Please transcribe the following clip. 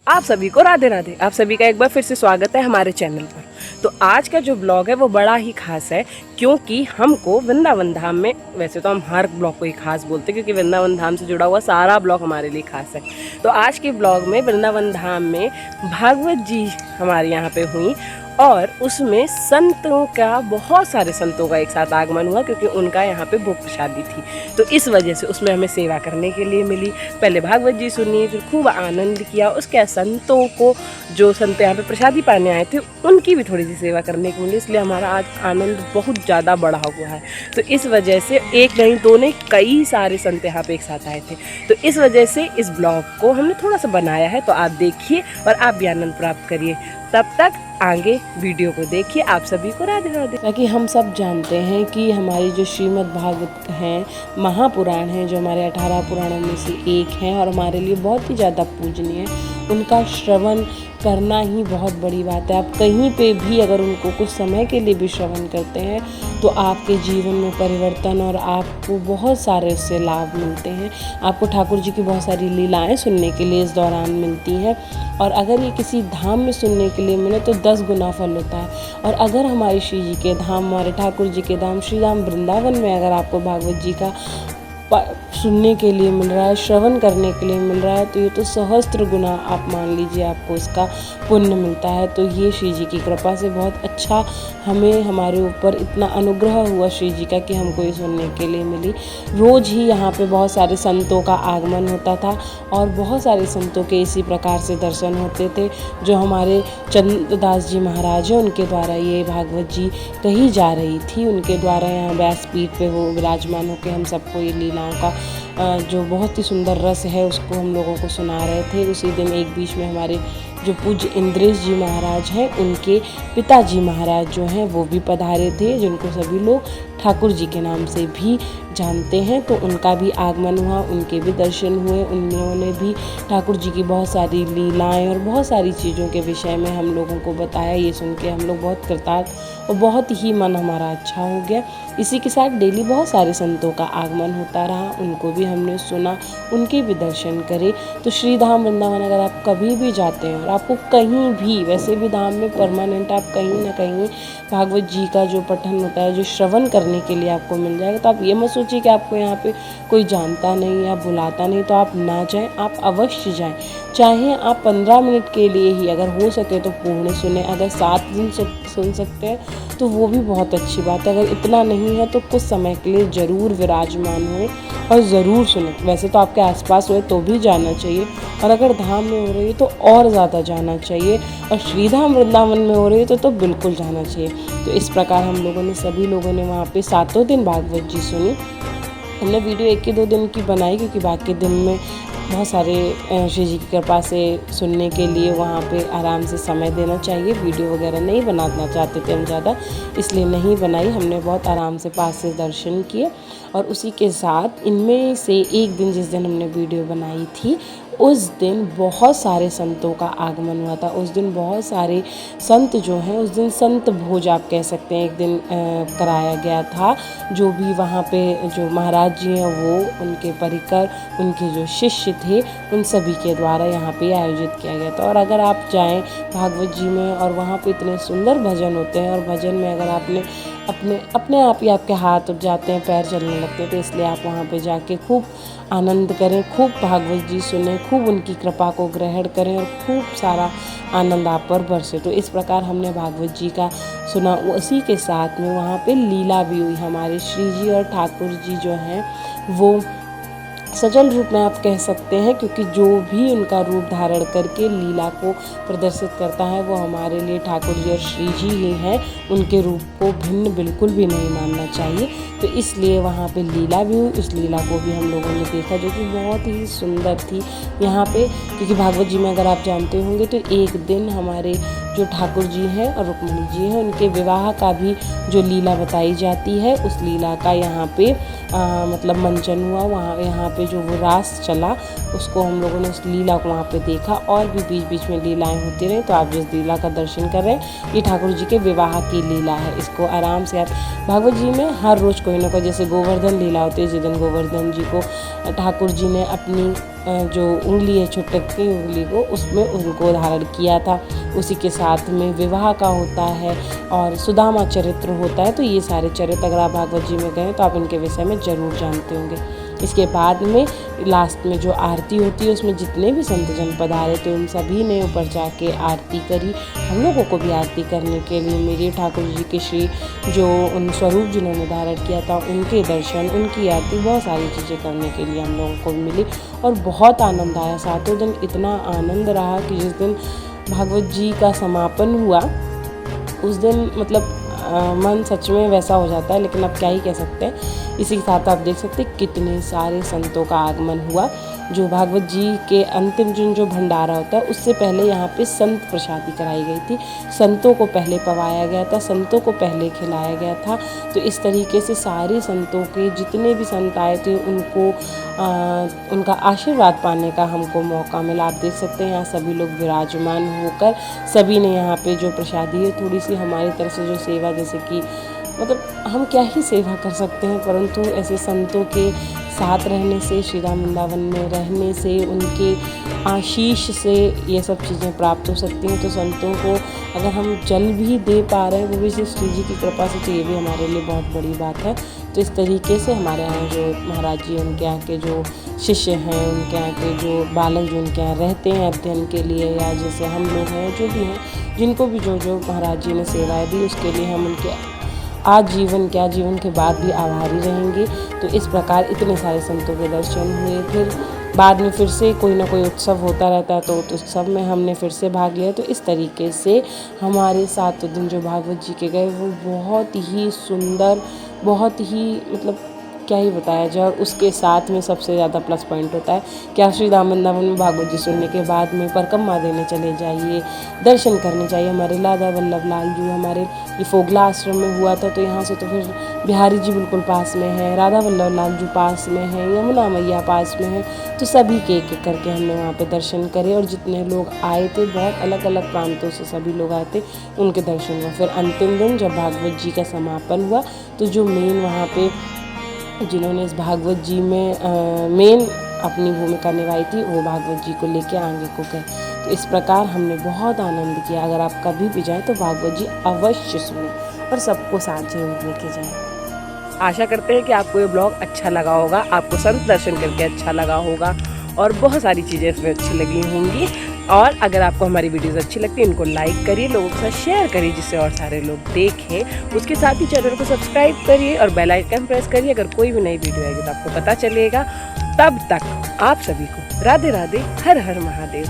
आप सभी को राधे राधे। आप सभी का एक बार फिर से स्वागत है हमारे चैनल पर। तो आज का जो ब्लॉग है वो बड़ा ही खास है, क्योंकि हमको वृंदावन धाम में, वैसे तो हम हर ब्लॉग को ही खास बोलते हैं क्योंकि वृंदावन धाम से जुड़ा हुआ सारा ब्लॉग हमारे लिए खास है। तो आज के ब्लॉग में वृंदावन धाम में भागवत जी हमारे यहाँ पे हुई और उसमें संतों का, बहुत सारे संतों का एक साथ आगमन हुआ, क्योंकि उनका यहाँ पे भोग प्रसादी थी। तो इस वजह से उसमें हमें सेवा करने के लिए मिली। पहले भागवत जी सुनी, फिर खूब आनंद किया। उसके संतों को, जो संत यहाँ पे प्रसादी पाने आए थे, उनकी भी थोड़ी सी सेवा करने को मिली। इसलिए हमारा आज आनंद बहुत ज़्यादा बढ़ा हुआ है। तो इस वजह से एक नहीं दो नहीं, कई सारे संत यहाँ पे एक साथ आए थे। तो इस वजह से इस ब्लॉग को हमने थोड़ा सा बनाया है। तो आप देखिए और आप भी आनंद प्राप्त करिए। तब तक आगे वीडियो को देखिए। आप सभी को राधे राधे। ताकि हम सब जानते हैं कि हमारी जो श्रीमद् भागवत हैं, महापुराण हैं, जो हमारे 18 पुराणों में से एक हैं और हमारे लिए बहुत ही ज़्यादा पूजनीय है, उनका श्रवण करना ही बहुत बड़ी बात है। आप कहीं पे भी अगर उनको कुछ समय के लिए भी श्रवण करते हैं तो आपके जीवन में परिवर्तन और आपको बहुत सारे उससे लाभ मिलते हैं। आपको ठाकुर जी की बहुत सारी लीलाएं सुनने के लिए इस दौरान मिलती हैं, और अगर ये किसी धाम में सुनने के लिए मिले तो 10 गुना फल होता है। और अगर हमारे श्री जी के धाम, हमारे ठाकुर जी के धाम श्री धाम वृंदावन में अगर आपको भागवत जी का सुनने के लिए मिल रहा है, श्रवण करने के लिए मिल रहा है, तो ये तो सहस्त्र गुना आप मान लीजिए आपको इसका पुण्य मिलता है। तो ये श्री जी की कृपा से बहुत अच्छा हमें, हमारे ऊपर इतना अनुग्रह हुआ श्री जी का कि हमको ये सुनने के लिए मिली। रोज़ ही यहाँ पे बहुत सारे संतों का आगमन होता था और बहुत सारे संतों के इसी प्रकार से दर्शन होते थे। जो हमारे चंद्रदास जी महाराज हैं, उनके द्वारा ये भागवत जी कही जा रही थी। उनके द्वारा यहाँ व्यासपीठ पे वो विराजमान होकर हम सबको ये लीलाओं का जो बहुत ही सुंदर रस है उसको हम लोगों को सुना रहे थे। उसी दिन एक बीच में हमारे जो पूज्य इंद्रेश जी महाराज हैं, उनके पिताजी महाराज जो हैं वो भी पधारे थे, जिनको सभी लोग ठाकुर जी के नाम से भी जानते हैं। तो उनका भी आगमन हुआ, उनके भी दर्शन हुए। उन्होंने भी ठाकुर जी की बहुत सारी लीलाएं और बहुत सारी चीज़ों के विषय में हम लोगों को बताया। ये सुन के हम लोग बहुत कृतार्थ और बहुत ही मन हमारा अच्छा हो गया। इसी के साथ डेली बहुत सारे संतों का आगमन होता रहा, उनको भी हमने सुना, उनके भी दर्शन करे। तो श्री धाम वृंदावन अगर आप कभी भी जाते हैं और आपको कहीं भी, वैसे भी धाम में परमानेंट आप कहीं ना कहीं भागवत जी का जो पठन होता है, जो श्रवण करने के लिए आपको मिल जाएगा, तो आप ये मत सोचिए कि आपको यहाँ पे कोई जानता नहीं या बुलाता नहीं तो आप ना जाएं। आप अवश्य जाएं। चाहे आप 15 मिनट के लिए ही अगर हो सके तो पूर्ण सुने। अगर 7 दिन सुन सकते हैं तो वो भी बहुत अच्छी बात है। अगर इतना नहीं है तो कुछ समय के लिए ज़रूर विराजमान हुए और ज़रूर सुने। वैसे तो आपके आसपास हुए तो भी जाना चाहिए, और अगर धाम में हो रही है तो और ज़्यादा जाना चाहिए, और श्रीधाम वृंदावन में हो रही है तो बिल्कुल जाना चाहिए। तो इस प्रकार हम लोगों ने, सभी लोगों ने वहाँ पे 7 दिन भागवत जी सुनी। हमने वीडियो 1 ही 2 दिन की बनाई, क्योंकि बाकी दिन में बहुत सारे श्री जी की कृपा से सुनने के लिए वहाँ पे आराम से समय देना चाहिए। वीडियो वगैरह नहीं बनाना चाहते थे हम ज़्यादा, इसलिए नहीं बनाई। हमने बहुत आराम से पास से दर्शन किए। और उसी के साथ इनमें से एक दिन, जिस दिन हमने वीडियो बनाई थी, उस दिन बहुत सारे संतों का आगमन हुआ था। उस दिन बहुत सारे संत जो हैं, उस दिन संत भोज आप कह सकते हैं, एक दिन कराया गया था। जो भी वहाँ पे जो महाराज जी हैं वो, उनके परिकर, उनके जो शिष्य थे, उन सभी के द्वारा यहाँ पे आयोजित किया गया था। और अगर आप जाएं भागवत जी में और वहाँ पे इतने सुंदर भजन होते हैं, और भजन में अगर आपने अपने आप ही आपके हाथ उठ जाते हैं, पैर चलने लगते हैं। तो इसलिए आप वहाँ पे जाके खूब आनंद करें, खूब भागवत जी सुने, खूब उनकी कृपा को ग्रहण करें और खूब सारा आनंद आप पर बरसे। तो इस प्रकार हमने भागवत जी का सुना। उसी के साथ में वहाँ पे लीला भी हुई। हमारे श्री जी और ठाकुर जी जो हैं वो सजल रूप में आप कह सकते हैं, क्योंकि जो भी उनका रूप धारण करके लीला को प्रदर्शित करता है वो हमारे लिए ठाकुर जी और श्री जी ही हैं। उनके रूप को भिन्न बिल्कुल भी नहीं मानना चाहिए। तो इसलिए वहाँ पे लीला भी हुई। उस लीला को भी हम लोगों ने देखा, जो कि बहुत ही सुंदर थी यहाँ पे। क्योंकि भागवत जी में अगर आप जानते होंगे तो एक दिन हमारे जो ठाकुर जी हैं और रुक्मिणी जी हैं, उनके विवाह का भी जो लीला बताई जाती है, उस लीला का यहाँ पे मतलब मंचन हुआ। वहाँ यहाँ पे जो वो रास चला, उसको हम लोगों ने उस लीला को वहाँ पे देखा। और भी बीच बीच में लीलाएं होती रही। तो आप जिस लीला का दर्शन कर रहे हैं, ये ठाकुर जी के विवाह की लीला है। इसको आराम से आप, भागवत जी में हर रोज़ कोई ना कोई, जैसे गोवर्धन लीला होती है, जिस दिन गोवर्धन जी को ठाकुर जी ने अपनी जो उंगली है छुटक की उंगली को, उसमें उनको धारण किया था। उसी के साथ में विवाह का होता है और सुदामा चरित्र होता है। तो ये सारे चरित्र अगर आप भागवत जी में गए तो आप इनके विषय में ज़रूर जानते होंगे। इसके बाद में लास्ट में जो आरती होती है उसमें जितने भी संत जन पधारे थे उन सभी ने ऊपर जाके आरती करी। हम लोगों को भी आरती करने के लिए मेरे ठाकुर जी के श्री जो उन स्वरूप जिन्होंने धारण किया था उनके दर्शन, उनकी आरती, बहुत सारी चीज़ें करने के लिए हम लोगों को मिली और बहुत आनंद आया। सातों दिन इतना आनंद रहा कि जिस दिन भागवत जी का समापन हुआ उस दिन मतलब मन सच में वैसा हो जाता है, लेकिन अब क्या ही कह सकते हैं। इसी के साथ आप देख सकते हैं कितने सारे संतों का आगमन हुआ। जो भागवत जी के अंतिम दिन जो भंडारा होता है उससे पहले यहाँ पे संत प्रसादी कराई गई थी। संतों को पहले पवाया गया था, संतों को पहले खिलाया गया था। तो इस तरीके से सारे संतों के जितने भी संत आए थे उनको उनका आशीर्वाद पाने का हमको मौका मिला। आप देख सकते हैं यहाँ सभी लोग विराजमान होकर सभी ने यहाँ पे जो प्रसादी है थोड़ी सी हमारी तरफ से जो सेवा, जैसे कि मतलब हम क्या ही सेवा कर सकते हैं, परंतु ऐसे संतों के साथ रहने से, श्री राम वृंदावन में रहने से, उनके आशीष से ये सब चीज़ें प्राप्त हो सकती हैं। तो संतों को अगर हम जल भी दे पा रहे हैं वो भी सिर्फ श्री जी की कृपा से, तो ये भी हमारे लिए बहुत बड़ी बात है। तो इस तरीके से हमारे यहाँ जो महाराज जी, उनके यहाँ के जो शिष्य हैं, उनके यहाँ के जो बालक जो उनके यहाँ रहते हैं अध्ययन के लिए, या जैसे हम लोग हैं जो भी हैं, जिनको भी जो जो महाराज जी ने सेवाएँ दी उसके लिए हम उनके आजीवन क्या जीवन के बाद भी आभारी रहेंगे। तो इस प्रकार इतने सारे संतों के दर्शन हुए। फिर बाद में फिर से कोई ना कोई उत्सव होता रहता है, तो उत्सव में हमने फिर से भाग लिया। तो इस तरीके से हमारे 7 दिन जो भागवत जी के गए वो बहुत ही सुंदर, बहुत ही मतलब क्या ही बताया जाए। और उसके साथ में सबसे ज़्यादा प्लस पॉइंट होता है कि आप श्री राम वृंदावन में भागवत जी सुनने के बाद में परिक्रमा देने चले जाइए, दर्शन करने जाइए। हमारे राधा वल्लभ लाल जी हमारे ये फोगला आश्रम में हुआ था, तो यहाँ से तो फिर बिहारी जी बिल्कुल पास में है, राधा वल्लभ लाल जी पास में है, यमुना मैया पास में है। तो सभी के एक एक करके हमने वहाँ पे दर्शन करे और जितने लोग आए थे बहुत अलग अलग प्रांतों से सभी लोग आए थे, उनके दर्शन हुआ। फिर अंतिम दिन जब भागवत जी का समापन हुआ तो जो मेन वहाँ पे जिन्होंने इस भागवत जी में मेन अपनी भूमिका निभाई थी वो भागवत जी को लेके आगे को गए। तो इस प्रकार हमने बहुत आनंद किया। अगर आप कभी भी जाएं तो भागवत जी अवश्य सुने और सबको साथ जरूर लेके जाएं। आशा करते हैं कि आपको ये ब्लॉग अच्छा लगा होगा, आपको संत दर्शन करके अच्छा लगा होगा और बहुत सारी चीज़ें इसमें अच्छी लगी होंगी। और अगर आपको हमारी वीडियोस अच्छी लगती है इनको लाइक करिए, लोगों के साथ शेयर करिए जिससे और सारे लोग देखें। उसके साथ ही चैनल को सब्सक्राइब करिए और बेल आइकन प्रेस करिए। अगर कोई भी नई वीडियो आएगी तो आपको पता चलेगा। तब तक आप सभी को राधे राधे, हर हर महादेव।